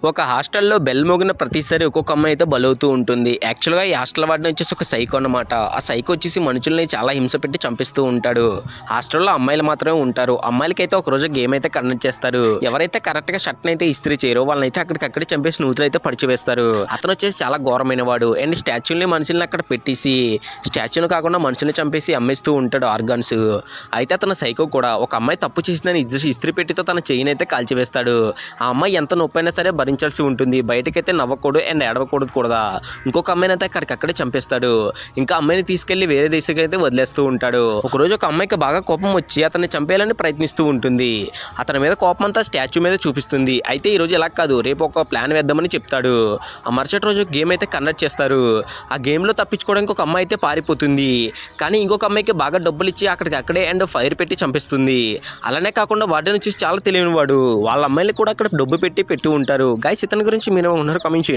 ఒక హాస్టల్లో బెల్ మోగిన ప్రతిసారి ఒక్కొక్క అమ్మాయి అయితే బలవుతూ ఉంటుంది. యాక్చువల్‌గా ఈ హాస్టల్ వార్డెన్ వచ్చేసి ఒక సైకో అన్నమాట. ఆ సైకో వచ్చేసి మనుషుల్ని చాలా హింస పెట్టి చంపిస్తూ ఉంటాడు. హాస్టల్‌లో అమ్మాయిలు మాత్రమే ఉంటారు. అమ్మాయిలకైతే ఒకరోజు గేమ్ అయితే కండక్ట్ చేస్తారు. ఎవరైతే కరెక్ట్‌గా షర్ట్‌ని అయితే ఇస్త్రీ చేయరో వాళ్ళనైతే అక్కడికక్కడే చంపేసి నూతులైతే పడిచివేస్తారు. అతను వచ్చేసి చాలా ఘోరమైన వాడు. అండ్ స్టాచ్యూని మనుషుల్ని అక్కడ పెట్టేసి స్టాచ్యూని కాకుండా మనుషుల్ని చంపేసి అమ్మేస్తూ ఉంటాడు ఆర్గాన్స్. అయితే అతను సైకో కూడా. ఒక అమ్మాయి తప్పు చేసిందని ఇస్త్రీ పెట్టితో తన చెయ్యిని అయితే కాల్చివేస్తాడు. ఆ అమ్మాయి ఎంత నొప్పైనా సరే భరించాల్సి ఉంటుంది. బయటకైతే నవ్వకూడదు అండ్ ఏడవకూడదు కూడా. ఇంకొక అమ్మాయిని అయితే అక్కడికక్కడే చంపేస్తాడు. ఇంకా అమ్మాయిని తీసుకెళ్లి వేరే దేశానికి అయితే వదిలేస్తూ ఉంటాడు. ఒకరోజు ఒక అమ్మాయికి బాగా కోపం వచ్చి అతన్ని చంపేయాలని ప్రయత్నిస్తూ ఉంటుంది. అతని మీద కోపం అంతా స్టాచ్యూ మీద చూపిస్తుంది. అయితే ఈ రోజు ఇలా కాదు, రేపు ఒక ప్లాన్ వేద్దామని చెప్తాడు. ఆ మరుసటి రోజు గేమ్ అయితే కండక్ట్ చేస్తారు. ఆ గేమ్లో తప్పించుకోవడానికి ఒక అమ్మాయి అయితే పారిపోతుంది. కానీ ఇంకొక అమ్మాయికి బాగా డబ్బులు ఇచ్చి అక్కడికక్కడే అండ్ ఫైర్ పెట్టి చంపిస్తుంది. అలానే కాకుండా వార్డెన్ వచ్చేసి చాలా తెలియని వాడు. వాళ్ళ అమ్మాయిలు కూడా అక్కడ డబ్బు పెట్టి ఉంటారు. గైస్ ఇతని గురించి మీరు ఉన్నారు కామెంట్ చేయండి.